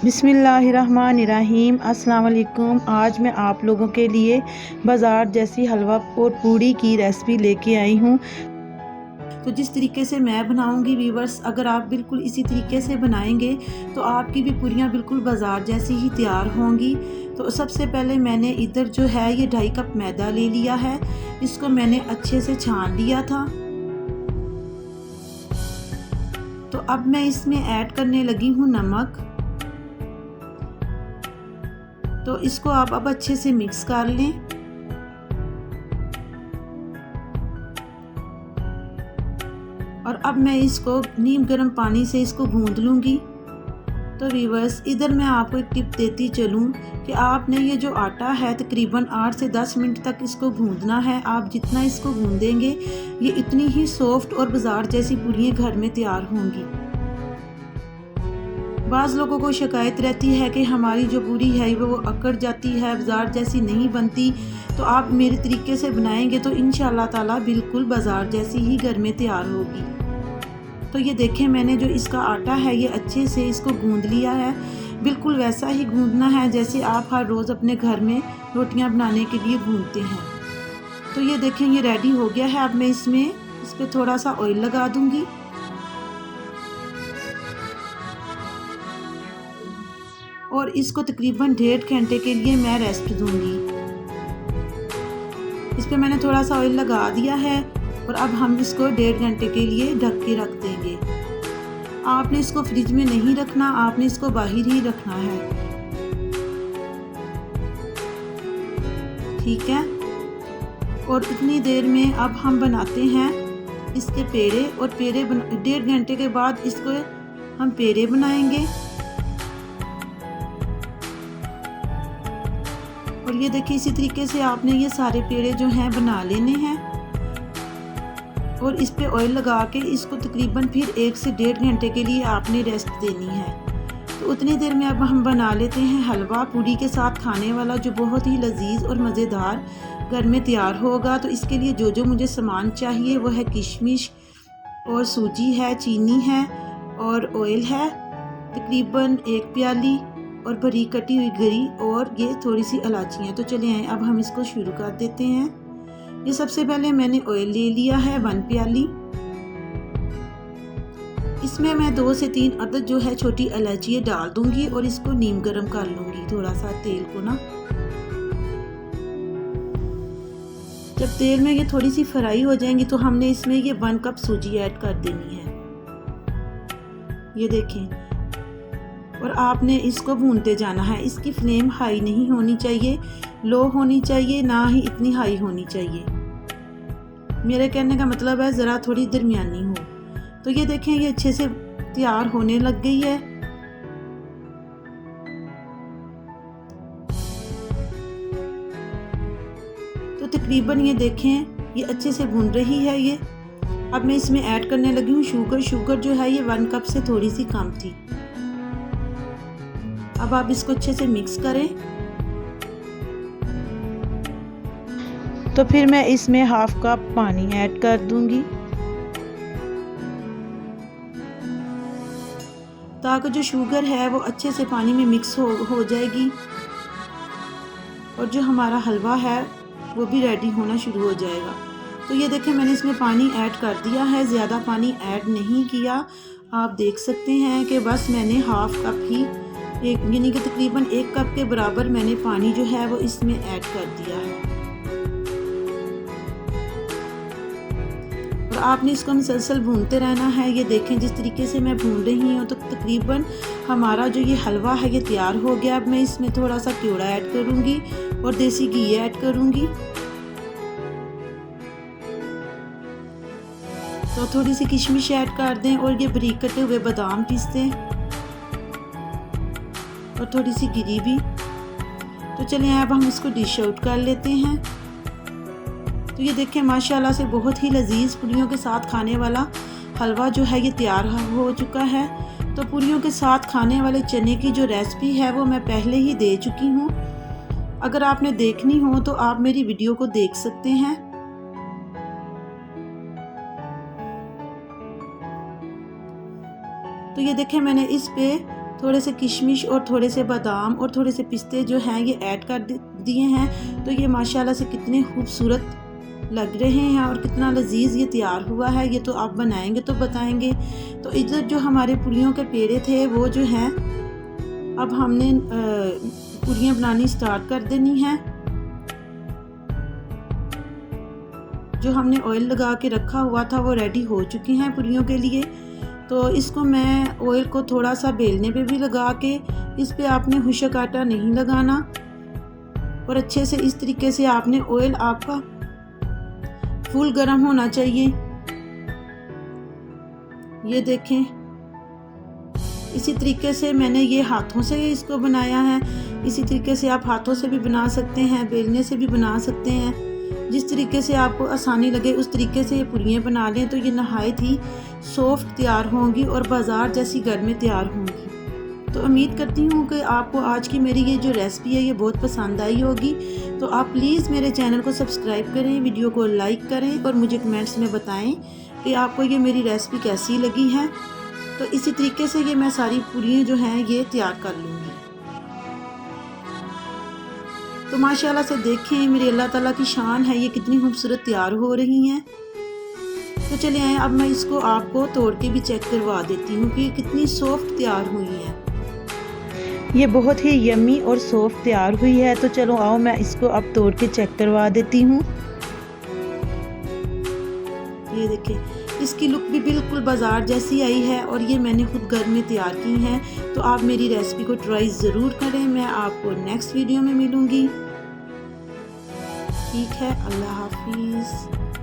बिस्मिल्लाहिर्रहमानिर्रहीम। अस्सलाम वालेकुम। आज मैं आप लोगों के लिए बाज़ार जैसी हलवा और पूड़ी की रेसिपी लेके आई हूँ। तो जिस तरीके से मैं बनाऊंगी व्यूवर्स, अगर आप बिल्कुल इसी तरीके से बनाएंगे तो आपकी भी पूरियाँ बिल्कुल बाज़ार जैसी ही तैयार होंगी। तो सबसे पहले मैंने इधर जो है ये 2.5 कप मैदा ले लिया है। इसको मैंने अच्छे से छान लिया था। तो अब मैं इसमें ऐड करने लगी हूँ नमक। तो इसको आप अब अच्छे से मिक्स कर लें। और अब मैं इसको नीम गर्म पानी से इसको गूंद लूँगी। तो व्यूअर्स, इधर मैं आपको एक टिप देती चलूँ कि आपने ये जो आटा है तकरीबन 8 से 10 मिनट तक इसको गूंदना है। आप जितना इसको गूंदेंगे ये इतनी ही सॉफ्ट और बाज़ार जैसी पूरियाँ घर में तैयार होंगी। बाज़ लोगों को शिकायत रहती है कि हमारी जो पूरी है वो अकड़ जाती है, बाज़ार जैसी नहीं बनती। तो आप मेरे तरीके से बनाएंगे तो इंशाल्लाह ताला बिल्कुल बाज़ार जैसी ही घर में तैयार होगी। तो ये देखें, मैंने जो इसका आटा है ये अच्छे से इसको गूंद लिया है। बिल्कुल वैसा ही गूंदना है जैसे आप हर रोज़ अपने घर में रोटियां बनाने के लिए गूंदते हैं। तो ये देखें, ये रेडी हो गया है। अब मैं इस पर थोड़ा सा ऑयल लगा दूंगी और इसको तकरीबन 1.5 घंटे के लिए मैं रेस्ट दूंगी। इस पर मैंने थोड़ा सा ऑयल लगा दिया है और अब हम इसको 1.5 घंटे के लिए ढक के रख देंगे। आपने इसको फ्रिज में नहीं रखना, आपने इसको बाहर ही रखना है, ठीक है। और इतनी देर में अब हम बनाते हैं इसके पेड़े। और पेड़े 1.5 घंटे के बाद इसको हम पेड़े बनाएंगे। और ये देखिए, इसी तरीके से आपने ये सारे पेड़े जो हैं बना लेने हैं। और इस पे ऑयल लगा के इसको तकरीबन फिर 1 से 1.5 घंटे के लिए आपने रेस्ट देनी है। तो उतनी देर में अब हम बना लेते हैं हलवा पूड़ी के साथ खाने वाला, जो बहुत ही लजीज और मज़ेदार घर में तैयार होगा। तो इसके लिए जो जो मुझे सामान चाहिए वो है किशमिश और सूजी है, चीनी है और ऑयल है तकरीबन 1 प्याली और बारीक कटी हुई गरी और ये थोड़ी सी इलायचियाँ। तो चले आए, अब हम इसको शुरू कर देते हैं। ये सबसे पहले मैंने ऑयल ले लिया है 1 प्याली। इसमें मैं 2 से 3 अदद जो है छोटी इलायची डाल दूंगी और इसको नीम गर्म कर लूंगी थोड़ा सा तेल को ना। जब तेल में ये थोड़ी सी फ्राई हो जाएंगी तो हमने इसमें ये 1 कप सूजी ऐड कर देनी है। ये देखें, और आपने इसको भूनते जाना है। इसकी फ्लेम हाई नहीं होनी चाहिए, लो होनी चाहिए, ना ही इतनी हाई होनी चाहिए। मेरे कहने का मतलब है ज़रा थोड़ी दरमियानी हो। तो ये देखें, ये अच्छे से तैयार होने लग गई है। तो तकरीबन ये देखें, ये अच्छे से भून रही है ये। अब मैं इसमें ऐड करने लगी हूँ शुगर। शुगर जो है ये 1 कप से थोड़ी सी कम थी। अब आप इसको अच्छे से मिक्स करें। तो फिर मैं इसमें 1/2 कप पानी ऐड कर दूंगी ताकि जो शुगर है वो अच्छे से पानी में मिक्स हो जाएगी और जो हमारा हलवा है वो भी रेडी होना शुरू हो जाएगा। तो ये देखें, मैंने इसमें पानी ऐड कर दिया है, ज़्यादा पानी ऐड नहीं किया। आप देख सकते हैं कि बस मैंने 1/2 कप ही, यानी कि तकरीबन 1 कप के बराबर मैंने पानी जो है वो इसमें ऐड कर दिया है। और आपने इसको मुसलसल भूनते रहना है। ये देखें, जिस तरीके से मैं भून रही हूँ तो तकरीबन हमारा जो ये हलवा है ये तैयार हो गया। अब मैं इसमें थोड़ा सा क्योड़ा ऐड करूँगी और देसी घी ऐड करूँगी। तो थोड़ी सी किशमिश ऐड कर दें और ये बारीक कटे हुए बादाम पीस दें और थोड़ी सी गिरी भी। तो चलिए अब हम इसको डिश आउट कर लेते हैं। तो ये देखें, माशाल्लाह से बहुत ही लजीज पूरियों के साथ खाने वाला हलवा जो है ये तैयार हो चुका है। तो पूरियों के साथ खाने वाले चने की जो रेसिपी है वो मैं पहले ही दे चुकी हूँ। अगर आपने देखनी हो तो आप मेरी वीडियो को देख सकते हैं। तो ये देखें, मैंने इस पे थोड़े से किशमिश और थोड़े से बादाम और थोड़े से पिस्ते जो हैं ये ऐड कर दिए हैं। तो ये माशाल्लाह से कितने खूबसूरत लग रहे हैं और कितना लजीज ये तैयार हुआ है। ये तो आप बनाएंगे तो बताएंगे। तो इधर जो हमारे पूरियों के पेड़े थे वो जो हैं अब हमने पूरियाँ बनानी स्टार्ट कर देनी है। जो हमने ऑयल लगा के रखा हुआ था वो रेडी हो चुकी हैं पूरियों के लिए। तो इसको मैं ऑयल को थोड़ा सा बेलने पे भी लगा के, इस पे आपने खुशक आटा नहीं लगाना और अच्छे से इस तरीके से आपने ऑयल आपका फुल गर्म होना चाहिए। ये देखें, इसी तरीके से मैंने ये हाथों से इसको बनाया है। इसी तरीके से आप हाथों से भी बना सकते हैं, बेलने से भी बना सकते हैं। जिस तरीके से आपको आसानी लगे उस तरीके से ये पूरियाँ बना लें तो ये नहायत ही सॉफ्ट तैयार होंगी और बाज़ार जैसी घर में तैयार होंगी। तो उम्मीद करती हूँ कि आपको आज की मेरी ये जो रेसिपी है ये बहुत पसंद आई होगी। तो आप प्लीज़ मेरे चैनल को सब्सक्राइब करें, वीडियो को लाइक करें और मुझे कमेंट्स में बताएं कि आपको ये मेरी रेसिपी कैसी लगी है। तो इसी तरीके से ये मैं सारी पूरियाँ जो हैं ये तैयार कर लूँगी। तो माशाल्लाह से देखें मेरी अल्लाह ताला की शान है, ये कितनी खूबसूरत तैयार हो रही हैं। तो चलिए आए अब मैं इसको आपको तोड़ के भी चेक करवा देती हूँ कि ये कितनी सॉफ्ट तैयार हुई है। ये बहुत ही यम्मी और सॉफ्ट तैयार हुई है। तो चलो आओ मैं इसको अब तोड़ के चेक करवा देती हूँ। ये देखिए, इसकी लुक भी बिल्कुल बाज़ार जैसी आई है और ये मैंने खुद घर में तैयार की हैं। तो आप मेरी रेसिपी को ट्राई ज़रूर करें। मैं आपको नेक्स्ट वीडियो में मिलूँगी। ठीक है, अल्लाह हाफिज़।